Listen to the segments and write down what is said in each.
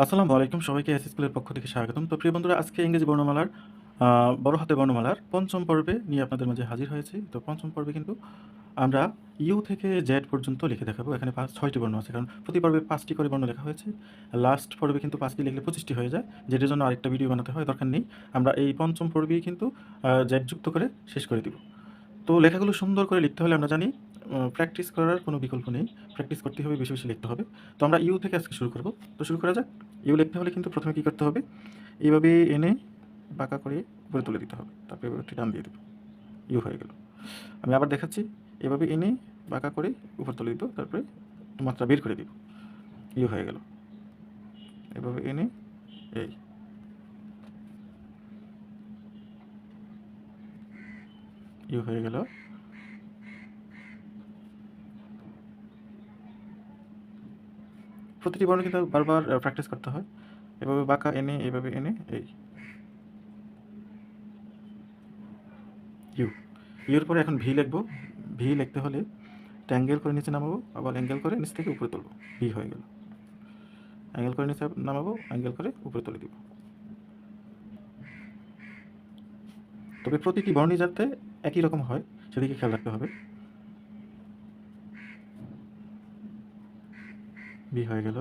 আসসালামু আলাইকুম, সবাইকে এস স্কুলের পক্ষ থেকে স্বাগতম। তো প্রিয় বন্ধুরা, আজকে ইংরেজি বর্ণমালার বড় হাতের বর্ণমালার পঞ্চম পর্বে নিয়ে আপনাদের মাঝে হাজির হয়েছি। তো পঞ্চম পর্বে কিন্তু আমরা ইউ থেকে জেড পর্যন্ত লিখে দেখাবো। এখানে ৬টি বর্ণ আছে, কারণ প্রতি পর্বে ৫টি করে বর্ণ লেখা হয়েছে। লাস্ট পর্বে কিন্তু ৫টি লিখলে ২৫টি হয়ে যায়, যেটার জন্য আরেকটা ভিডিও বানাতে হয়, দরকার নেই। আমরা এই পঞ্চম পর্বেই কিন্তু জেড যুক্ত করে শেষ করে দিব। তো লেখাগুলো সুন্দর করে লিখতে হলে আমরা জানি প্র্যাকটিস করার কোনো বিকল্প নেই। প্র্যাকটিস করতে হবে, বেশি বেশি লিখতে হবে। তো আমরা ইউ থেকে আজকে শুরু করব। তো শুরু করা যাক। ইউ লিখতে হলে কিন্তু প্রথমে কী করতে হবে? এইভাবে এনে বাঁকা করে উপরে তুলে দিতে হবে, তারপরে এভাবে একটি টান দিয়ে দেবো, ইউ হয়ে গেল। আমি আবার দেখাচ্ছি, এভাবে এনে বাঁকা করে উপর তুলে দিব, তারপরে মাত্রা বের করে দিব, ইউ হয়ে গেল। এভাবে এনে এই ইউ হয়ে গেল। প্রতিটি বর্ণ কিন্তু বারবার প্র্যাকটিস করতে হয়। এভাবে বাঁকা এনে এভাবে এনে এই ইউ। ইউর পরে এখন ভি লিখবো। ভি লিখতে হলে অ্যাঙ্গেল করে নিচে নামাবো, আবার অ্যাঙ্গেল করে নিচ থেকে উপরে তুলবো, ভি হয়ে গেল। অ্যাঙ্গেল করে নিচে নামাবো, অ্যাঙ্গেল করে উপরে তুলে দিব। তবে প্রতিটি বর্ণই যাতে একই রকম হয় সেদিকে খেয়াল রাখতে হবে। ভি হয়ে গেল।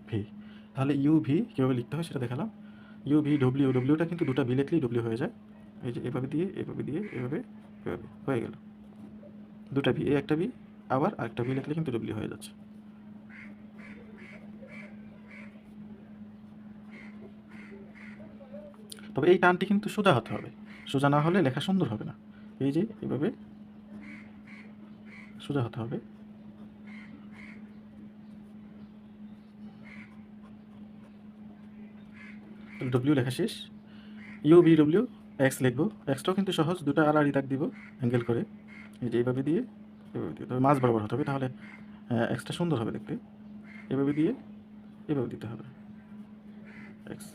ভি। তাহলে ইউ ভি কীভাবে লিখতে হয় সেটা দেখালাম। ইউ ভি ডব্লিউ, ডব্লিউটা কিন্তু দুটো ভি লিখলেই ডব্লিউ হয়ে যায়। এই যে এভাবে দিয়ে এভাবে দিয়ে এভাবে এভাবে হয়ে গেল দুটা ভি। এই একটা ভি, আবার আরেকটা ভি লিখলে কিন্তু ডব্লিউ হয়ে যাচ্ছে। তবে এই টানটি কিন্তু সোজা হতে হবে, সোজা না হলে লেখা সুন্দর হবে না। এই যে এভাবে সোজা হতে হবে। ডব্লিউ লেখা শেষ। ইউ ভি ডব্লিউ এক্স লিখবো। এক্সটাও কিন্তু সহজ, দুটো আড়াআড়ি দাগ দিব অ্যাঙ্গেল করে, এই যে এইভাবে দিয়ে এভাবে দিয়ে, তবে মাঝ বরাবর হতে হবে, তাহলে এক্সটা সুন্দর হবে দেখতে। এভাবে দিয়ে এভাবে দিতে হবে এক্স।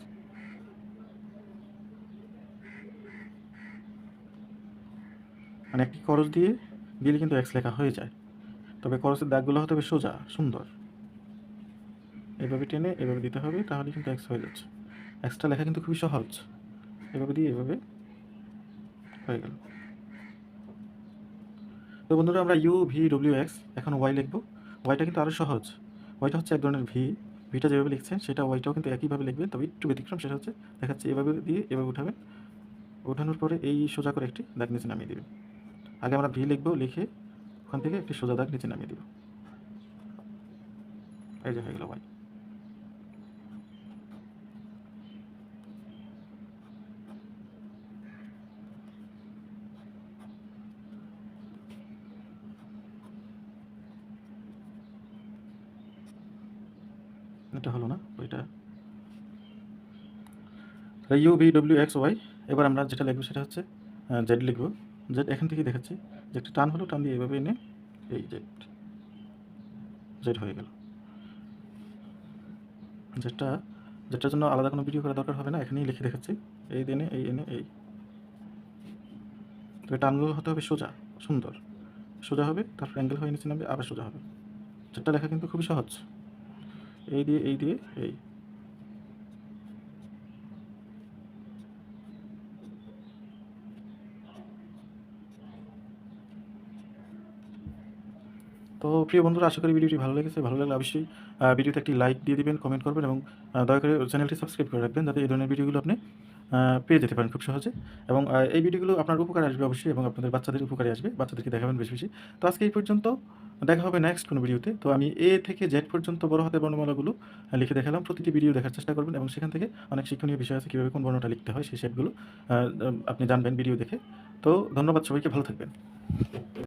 মানে একটি করজ দিয়ে দিলে কিন্তু এক্স লেখা হয়ে যায়, তবে করজের দাগগুলো হতে হবে সোজা সুন্দর। এভাবে টেনে এভাবে দিতে হবে, তাহলে কিন্তু এক্স হয়ে যাচ্ছে। এক্সটা লেখা কিন্তু খুবই সহজ। এভাবে দিয়ে এভাবে হয়ে গেল। তো বন্ধুরা, আমরা ইউ ভি ডব্লিউ এক্স, এখন ওয়াই লিখবো। ওয়াইটা কিন্তু আরও সহজ। ওয়াইটা হচ্ছে এক ধরনের ভি। ভিটা যেভাবে লিখছেন সেটা ওয়াইটাও কিন্তু একইভাবে লিখবেন, তবে একটু ব্যতিক্রম। সেটা হচ্ছে দেখাচ্ছে, এভাবে দিয়ে এভাবে উঠাবেন, ওঠানোর পরে এই সোজা করে একটি দাগ নিচে নামিয়ে দেবেন। আগে আমরা ভি লিখবো, লিখে ওখান থেকে একটি সোজা দাগ নিচে নামিয়ে দেব। এই যে হয়ে গেল ওয়াই। এটা হলো না ওইটা। U V W X Y. এবার আমরা যেটা লিখবো সেটা হচ্ছে জেড লিখবো। জেড এখান থেকেই দেখাচ্ছি যে একটা টান হলো, টান দিয়ে এভাবে এনে এই জেড, জেড হয়ে গেল। যেটা যেটার জন্য আলাদা কোনো ভিডিও করা দরকার হবে না, এখানেই লিখে দেখাচ্ছি। এই এনে এই এনে এই, তবে টানগুলো হতে হবে সোজা সুন্দর। সোজা হবে, তারপর অ্যাঙ্গেল হয়ে নিচে নামবে, আবার সোজা হবে। যেটা লেখা কিন্তু খুবই সহজ। এই দিয়ে এই দিয়ে এই। তো প্রিয় বন্ধুরা, আশা করি ভিডিওটি ভালো লেগেছে। ভালো লাগলে অবশ্যই ভিডিওতে একটি লাইক দিয়ে দিবেন, কমেন্ট করবেন, এবং দয়া করে চ্যানেলটি সাবস্ক্রাইব করে রাখবেন, যাতে এই ধরনের ভিডিওগুলো আপনি পেয়ে যেতে পারেন খুব সহজে। এবং এই ভিডিওগুলো আপনার উপকারে আসবে অবশ্যই, এবং আপনাদের বাচ্চাদের উপকারে আসবে, বাচ্চাদেরকে দেখাবেন বেশি বেশি। তো আজকে এই পর্যন্ত, দেখা হবে নেক্সট কোনো ভিডিওতে। তো আমি এ থেকে জেড পর্যন্ত বড় হাতের বর্ণমালাগুলো লিখে দেখালাম। প্রতিটি ভিডিও দেখার চেষ্টা করবেন, এবং সেখান থেকে অনেক শিক্ষণীয় বিষয় আছে, কীভাবে কোন বর্ণটা লিখতে হয় সেই শেপগুলো আপনি জানবেন ভিডিও দেখে। তো ধন্যবাদ সবাইকে, ভালো থাকবেন।